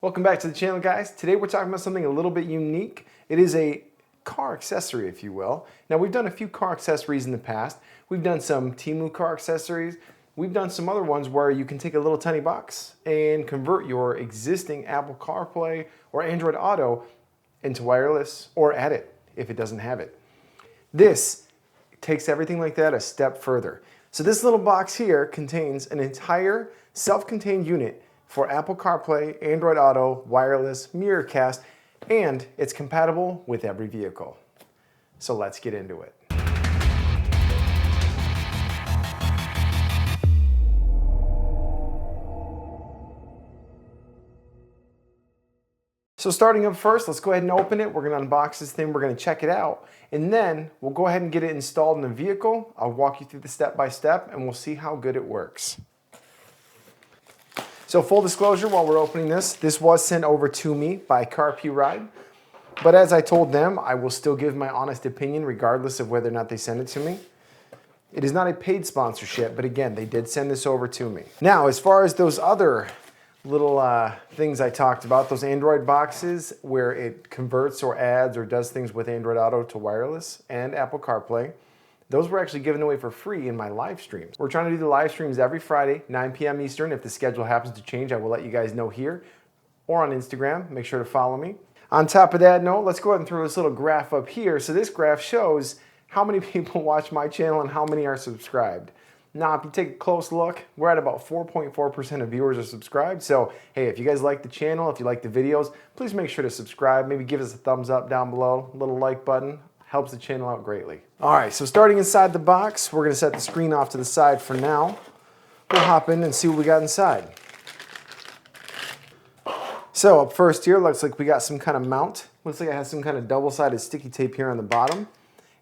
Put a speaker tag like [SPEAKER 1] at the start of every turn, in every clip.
[SPEAKER 1] Welcome back to the channel, guys. Today we're talking about something a little bit unique. It is a car accessory, if you will. Now, we've done a few car accessories in the past. We've done some Temu car accessories. We've done some other ones where you can take a little tiny box and convert your existing Apple CarPlay or Android Auto into wireless, or add it if it doesn't have it. This takes everything like that a step further. So this little box here contains an entire self-contained unit for Apple CarPlay, Android Auto, wireless, Miracast, and it's compatible with every vehicle. So let's get into it. So starting up first, let's go ahead and open it. We're gonna unbox this thing, we're gonna check it out, and then we'll go ahead and get it installed in the vehicle. I'll walk you through the step-by-step, and we'll see how good it works. So full disclosure, while we're opening this was sent over to me by CarPuride. But as I told them, I will still give my honest opinion regardless of whether or not they send it to me. It is not a paid sponsorship, but again, they did send this over to me. Now, as far as those other little things I talked about, those Android boxes where it converts or adds or does things with Android Auto to wireless and Apple CarPlay, those were actually given away for free in my live streams. We're trying to do the live streams every Friday, 9 p.m. Eastern. If the schedule happens to change, I will let you guys know here or on Instagram. Make sure to follow me. On top of that note, let's go ahead and throw this little graph up here. So this graph shows how many people watch my channel and how many are subscribed. Now, if you take a close look, we're at about 4.4% of viewers are subscribed. So, hey, if you guys like the channel, if you like the videos, please make sure to subscribe. Maybe give us a thumbs up down below, a little like button. Helps the channel out greatly. All right, so starting inside the box, we're gonna set the screen off to the side for now. We'll hop in and see what we got inside. So up first here, looks like we got some kind of mount. Looks like it has some kind of double-sided sticky tape here on the bottom.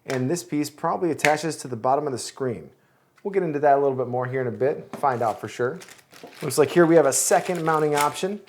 [SPEAKER 1] And this piece probably attaches to the bottom of the screen. We'll get into that a little bit more here in a bit, find out for sure. Looks like here we have a second mounting option.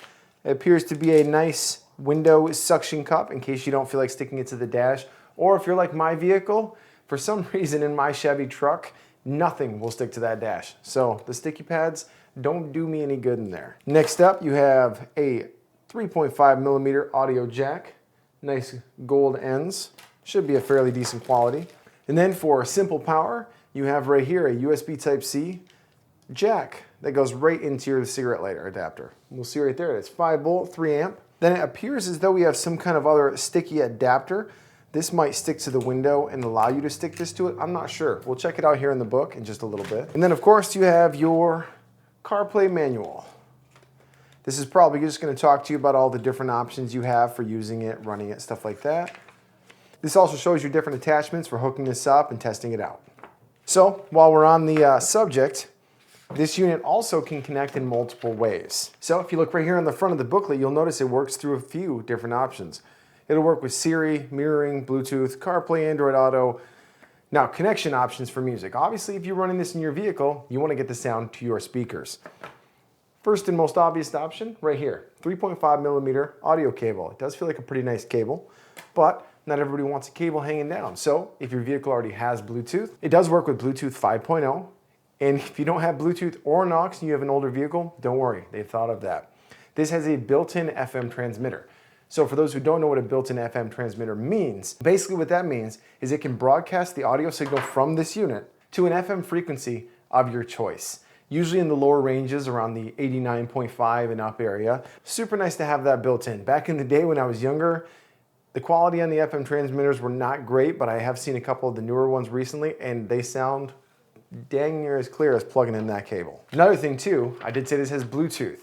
[SPEAKER 1] It appears to be a nice window suction cup in case you don't feel like sticking it to the dash. Or if you're like my vehicle, for some reason in my Chevy truck, nothing will stick to that dash. So the sticky pads don't do me any good in there. Next up, you have a 3.5 millimeter audio jack. Nice gold ends. Should be a fairly decent quality. And then for simple power, you have right here a USB Type-C jack that goes right into your cigarette lighter adapter. We'll see right there, it's 5 volt, 3 amp. Then it appears as though we have some kind of other sticky adapter. This might stick to the window and allow you to stick this to it. I'm not sure. We'll check it out here in the book in just a little bit. And then of course you have your CarPlay manual. This is probably just going to talk to you about all the different options you have for using it, running it, stuff like that. This also shows you different attachments for hooking this up and testing it out. So while we're on the subject, this unit also can connect in multiple ways. So if you look right here on the front of the booklet, you'll notice it works through a few different options. It'll work with Siri, mirroring, Bluetooth, CarPlay, Android Auto. Now, connection options for music. Obviously, if you're running this in your vehicle, you want to get the sound to your speakers. First and most obvious option, right here, 3.5 millimeter audio cable. It does feel like a pretty nice cable, but not everybody wants a cable hanging down. So if your vehicle already has Bluetooth, it does work with Bluetooth 5.0. And if you don't have Bluetooth or an aux and you have an older vehicle, don't worry, they've thought of that. This has a built-in FM transmitter. So for those who don't know what a built-in FM transmitter means, basically what that means is it can broadcast the audio signal from this unit to an FM frequency of your choice. Usually in the lower ranges around the 89.5 and up area. Super nice to have that built in. Back in the day when I was younger, the quality on the FM transmitters were not great, but I have seen a couple of the newer ones recently and they sound dang near as clear as plugging in that cable. Another thing too, I did say this has Bluetooth.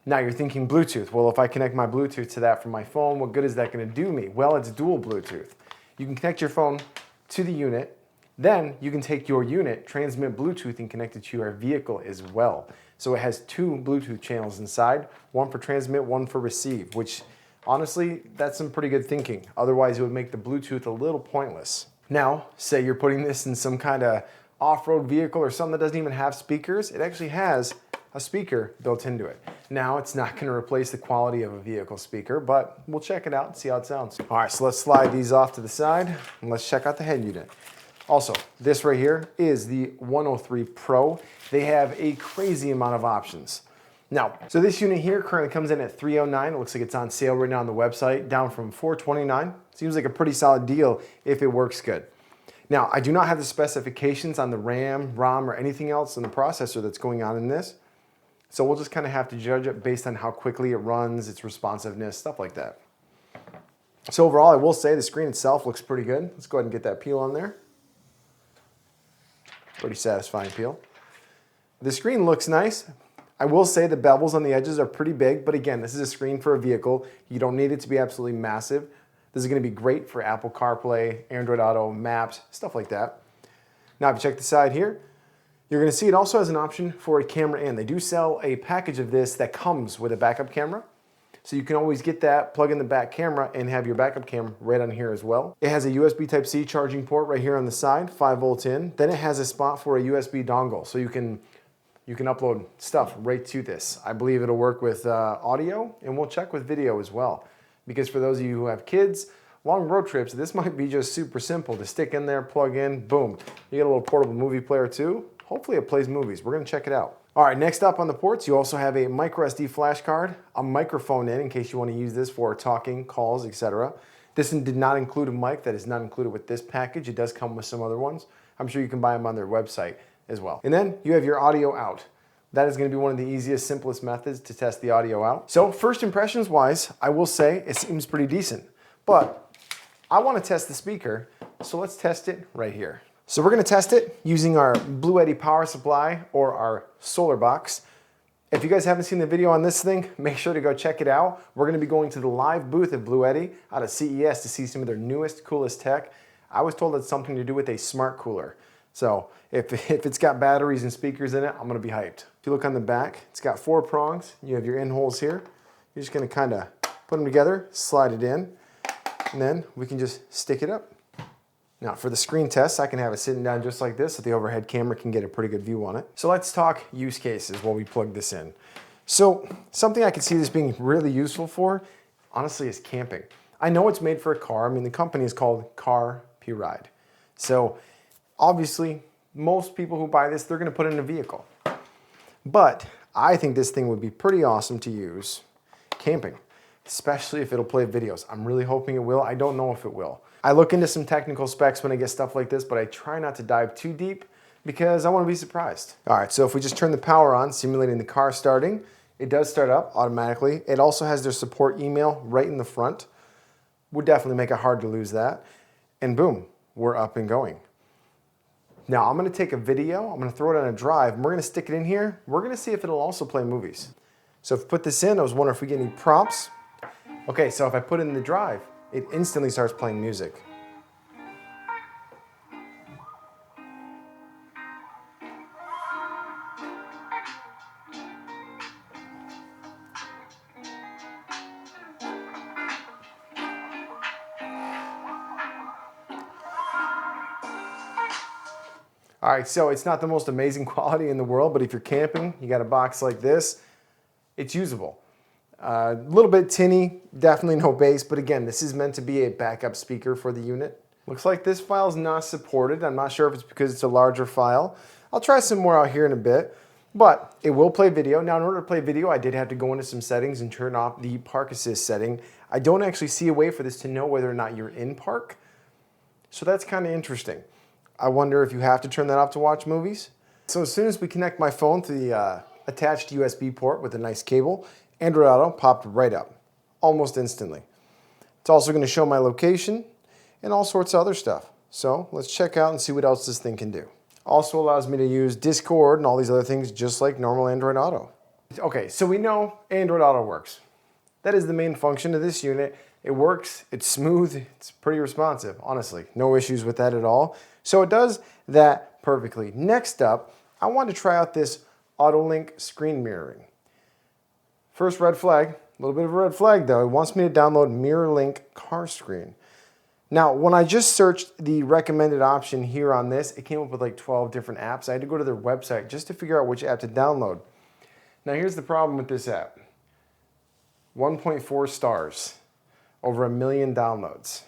[SPEAKER 1] Now you're thinking Bluetooth. Well, if I connect my Bluetooth to that from my phone, what good is that going to do me? Well, it's dual Bluetooth. You can connect your phone to the unit, then you can take your unit, transmit Bluetooth, and connect it to your vehicle as well. So it has 2 Bluetooth channels inside, one for transmit, one for receive, which honestly, that's some pretty good thinking. Otherwise, it would make the Bluetooth a little pointless. Now, say you're putting this in some kind of off-road vehicle or something that doesn't even have speakers, it actually has a speaker built into it. Now, it's not going to replace the quality of a vehicle speaker, but we'll check it out and see how it sounds. All right, so let's slide these off to the side and let's check out the head unit. Also, this right here is the 103 Pro. They have a crazy amount of options. Now, so this unit here currently comes in at $309. It looks like it's on sale right now on the website, down from $429. Seems like a pretty solid deal if it works good. Now, I do not have the specifications on the RAM, ROM, or anything else in the processor that's going on in this. So we'll just kind of have to judge it based on how quickly it runs, its responsiveness, stuff like that. So overall, I will say the screen itself looks pretty good. Let's go ahead and get that peel on there. Pretty satisfying peel. The screen looks nice. I will say the bevels on the edges are pretty big, but again, this is a screen for a vehicle. You don't need it to be absolutely massive. This is going to be great for Apple CarPlay, Android Auto, Maps, stuff like that. Now, if you check the side here, you're going to see it also has an option for a camera in. They do sell a package of this that comes with a backup camera. So you can always get that, plug in the back camera, and have your backup camera right on here as well. It has a USB Type-C charging port right here on the side, 5 volts in. Then it has a spot for a USB dongle, so you can upload stuff right to this. I believe it'll work with audio, and we'll check with video as well. Because for those of you who have kids, long road trips, this might be just super simple to stick in there, plug in, boom. You get a little portable movie player too. Hopefully it plays movies. We're gonna check it out. All right, next up on the ports, you also have a micro SD flash card, a microphone in case you wanna use this for talking, calls, etc. This one did not include a mic. That is not included with this package. It does come with some other ones. I'm sure you can buy them on their website as well. And then you have your audio out. That is going to be one of the easiest, simplest methods to test the audio out. So first impressions wise, I will say it seems pretty decent, but I want to test the speaker. So let's test it right here. So we're going to test it using our Bluetti power supply or our solar box. If you guys haven't seen the video on this thing, make sure to go check it out. We're going to be going to the live booth at Bluetti out of CES to see some of their newest, coolest tech. I was told it's something to do with a smart cooler. So if it's got batteries and speakers in it, I'm gonna be hyped. If you look on the back, it's got 4 prongs. You have your in holes here. You're just gonna kinda put them together, slide it in, and then we can just stick it up. Now for the screen test, I can have it sitting down just like this so the overhead camera can get a pretty good view on it. So let's talk use cases while we plug this in. So something I could see this being really useful for, honestly, is camping. I know it's made for a car. I mean, the company is called Car-P-Ride. So obviously, most people who buy this, they're gonna put it in a vehicle. But I think this thing would be pretty awesome to use camping, especially if it'll play videos. I'm really hoping it will. I don't know if it will. I look into some technical specs when I get stuff like this, but I try not to dive too deep because I wanna be surprised. All right, so if we just turn the power on, simulating the car starting, it does start up automatically. It also has their support email right in the front. Would definitely make it hard to lose that. And boom, we're up and going. Now I'm gonna take a video, I'm gonna throw it on a drive, and we're gonna stick it in here. We're gonna see if it'll also play movies. So if we put this in, I was wondering if we get any prompts. Okay, so if I put it in the drive, it instantly starts playing music. All right, so it's not the most amazing quality in the world, but if you're camping, you got a box like this, it's usable. A little bit tinny, definitely no bass, but again, this is meant to be a backup speaker for the unit. Looks like this file is not supported. I'm not sure if it's because it's a larger file. I'll try some more out here in a bit, but it will play video. Now, in order to play video, I did have to go into some settings and turn off the park assist setting. I don't actually see a way for this to know whether or not you're in park, so that's kind of interesting. I wonder if you have to turn that off to watch movies. So as soon as we connect my phone to the attached USB port with a nice cable, Android Auto popped right up, almost instantly. It's also going to show my location and all sorts of other stuff. So let's check out and see what else this thing can do. Also allows me to use Discord and all these other things just like normal Android Auto. Okay, so we know Android Auto works. That is the main function of this unit. It works, it's smooth, it's pretty responsive, honestly. No issues with that at all. So it does that perfectly. Next up, I want to try out this AutoLink screen mirroring. First red flag, a little bit of a red flag though. It wants me to download MirrorLink Car Screen. Now, when I just searched the recommended option here on this, it came up with like 12 different apps. I had to go to their website just to figure out which app to download. Now here's the problem with this app. 1.4 stars, over 1 million downloads.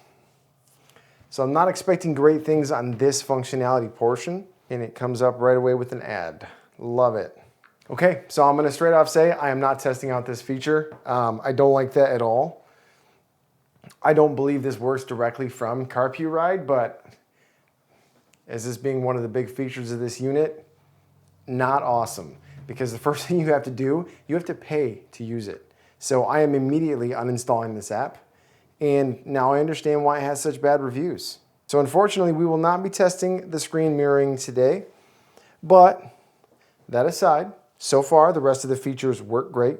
[SPEAKER 1] So I'm not expecting great things on this functionality portion, and it comes up right away with an ad. Love it. Okay, so I'm gonna straight off say I am not testing out this feature. I don't like that at all. I don't believe this works directly from CarPuRide, but as this being one of the big features of this unit, not awesome. Because the first thing you have to do, you have to pay to use it. So I am immediately uninstalling this app. And now I understand why it has such bad reviews. So unfortunately, we will not be testing the screen mirroring today. But that aside, so far the rest of the features work great.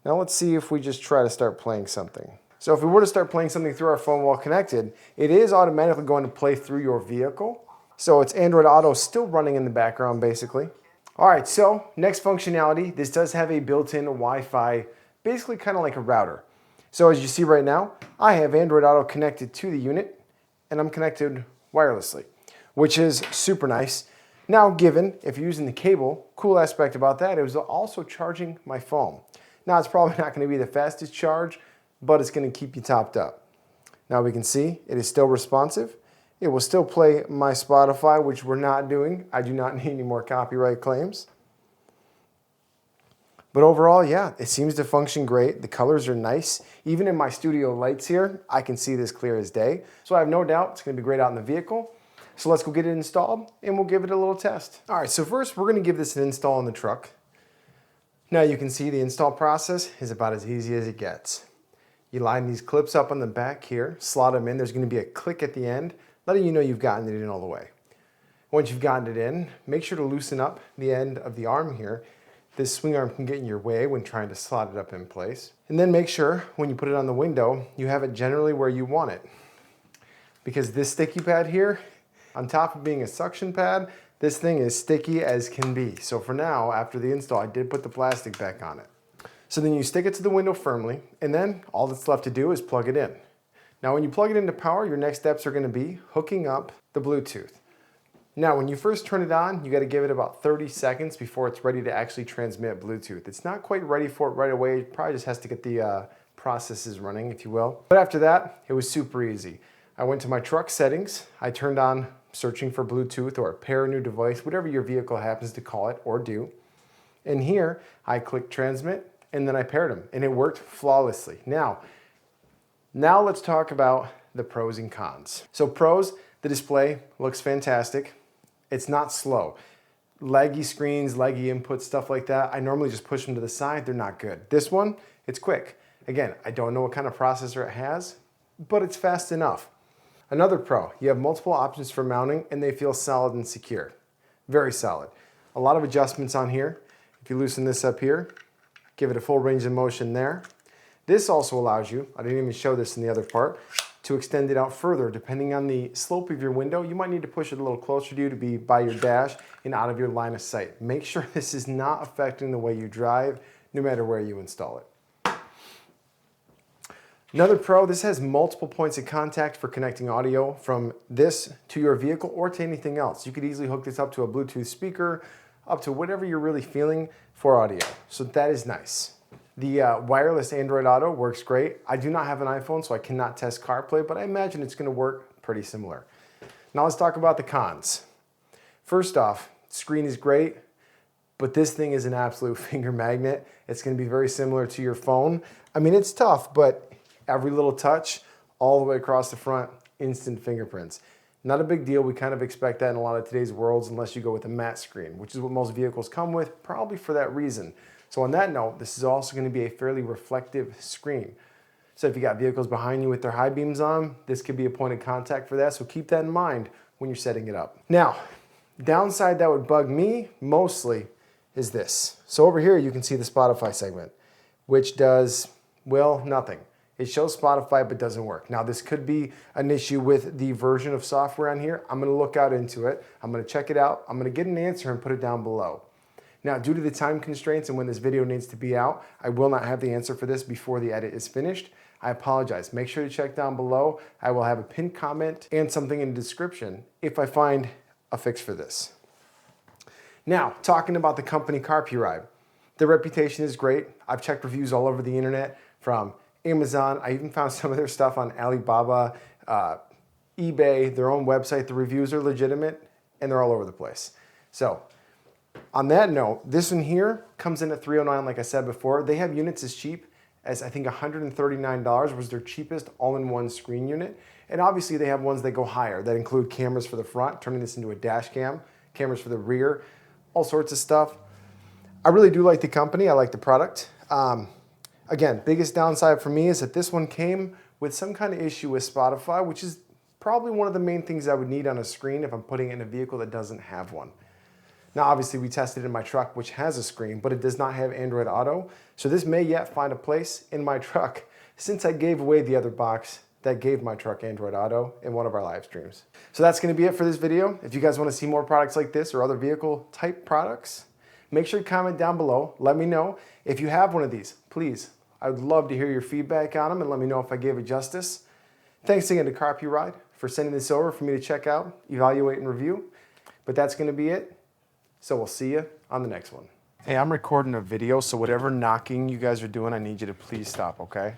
[SPEAKER 1] Now let's see if we just try to start playing something. So if we were to start playing something through our phone while connected, it is automatically going to play through your vehicle. So it's Android Auto still running in the background basically. All right, so next functionality, this does have a built-in Wi-Fi, basically kind of like a router. So as you see right now, I have Android Auto connected to the unit and I'm connected wirelessly, which is super nice. Now given, if you're using the cable, cool aspect about that, it was also charging my phone. Now it's probably not gonna be the fastest charge, but it's gonna keep you topped up. Now we can see it is still responsive. It will still play my Spotify, which we're not doing. I do not need any more copyright claims. But overall, yeah, it seems to function great. The colors are nice. Even in my studio lights here, I can see this clear as day. So I have no doubt it's gonna be great out in the vehicle. So let's go get it installed and we'll give it a little test. All right, so first we're gonna give this an install in the truck. Now you can see the install process is about as easy as it gets. You line these clips up on the back here, slot them in. There's gonna be a click at the end, letting you know you've gotten it in all the way. Once you've gotten it in, make sure to loosen up the end of the arm here. This swing arm can get in your way when trying to slot it up in place. And then make sure when you put it on the window, you have it generally where you want it. Because this sticky pad here, on top of being a suction pad, this thing is sticky as can be. So for now, after the install, I did put the plastic back on it. So then you stick it to the window firmly, and then all that's left to do is plug it in. Now when you plug it into power, your next steps are gonna be hooking up the Bluetooth. Now when you first turn it on, you gotta give it about 30 seconds before it's ready to actually transmit Bluetooth. It's not quite ready for it right away. It probably just has to get the processes running, if you will. But after that, it was super easy. I went to my truck settings, I turned on searching for Bluetooth or pair a new device, whatever your vehicle happens to call it or do. And here, I clicked transmit and then I paired them and it worked flawlessly. Now let's talk about the pros and cons. So pros, the display looks fantastic. It's not slow. Laggy screens, laggy input, stuff like that, I normally just push them to the side, they're not good. This one, it's quick. Again, I don't know what kind of processor it has, but it's fast enough. Another pro, you have multiple options for mounting and they feel solid and secure. Very solid. A lot of adjustments on here. If you loosen this up here, give it a full range of motion there. This also allows you, I didn't even show this in the other part, to extend it out further. Depending on the slope of your window, you might need to push it a little closer to you to be by your dash and out of your line of sight. Make sure this is not affecting the way you drive, no matter where you install it. Another pro, this has multiple points of contact for connecting audio from this to your vehicle or to anything else. You could easily hook this up to a Bluetooth speaker, up to whatever you're really feeling for audio. So that is nice. The wireless Android Auto works great. I do not have an iPhone, so I cannot test CarPlay, but I imagine it's gonna work pretty similar. Now let's talk about the cons. First off, screen is great, but this thing is an absolute finger magnet. It's gonna be very similar to your phone. I mean, it's tough, but every little touch, all the way across the front, instant fingerprints. Not a big deal. We kind of expect that in a lot of today's worlds unless you go with a matte screen, which is what most vehicles come with, probably for that reason. So on that note, this is also going to be a fairly reflective screen. So if you got vehicles behind you with their high beams on, this could be a point of contact for that. So keep that in mind when you're setting it up. Now, downside that would bug me mostly is this. So over here, you can see the Spotify segment, which does, well, nothing. It shows Spotify but doesn't work. Now this could be an issue with the version of software on here. I'm gonna look out into it. I'm gonna check it out. I'm gonna get an answer and put it down below. Now due to the time constraints and when this video needs to be out, I will not have the answer for this before the edit is finished. I apologize. Make sure to check down below. I will have a pinned comment and something in the description if I find a fix for this. Now, talking about the company CarPuRide. Their reputation is great. I've checked reviews all over the internet from Amazon. I even found some of their stuff on Alibaba, eBay, their own website. The reviews are legitimate and they're all over the place. So On that note, this one here comes in at $309, like I said before. They have units as cheap as I think $139 was their cheapest all-in-one screen unit. And obviously they have ones that go higher that include cameras for the front, turning this into a dash cam, cameras for the rear, all sorts of stuff. I really do like the company. I like the product. Again, biggest downside for me is that this one came with some kind of issue with Spotify, which is probably one of the main things I would need on a screen if I'm putting it in a vehicle that doesn't have one. Now, obviously, we tested it in my truck, which has a screen, but it does not have Android Auto. So this may yet find a place in my truck since I gave away the other box that gave my truck Android Auto in one of our live streams. So that's gonna be it for this video. If you guys wanna see more products like this or other vehicle type products, make sure to comment down below. Let me know. If you have one of these, please, I would love to hear your feedback on them and let me know if I gave it justice. Thanks again to Carp Ride for sending this over for me to check out, evaluate, and review. But that's gonna be it. So we'll see you on the next one. Hey, I'm recording a video, so whatever knocking you guys are doing, I need you to please stop, okay?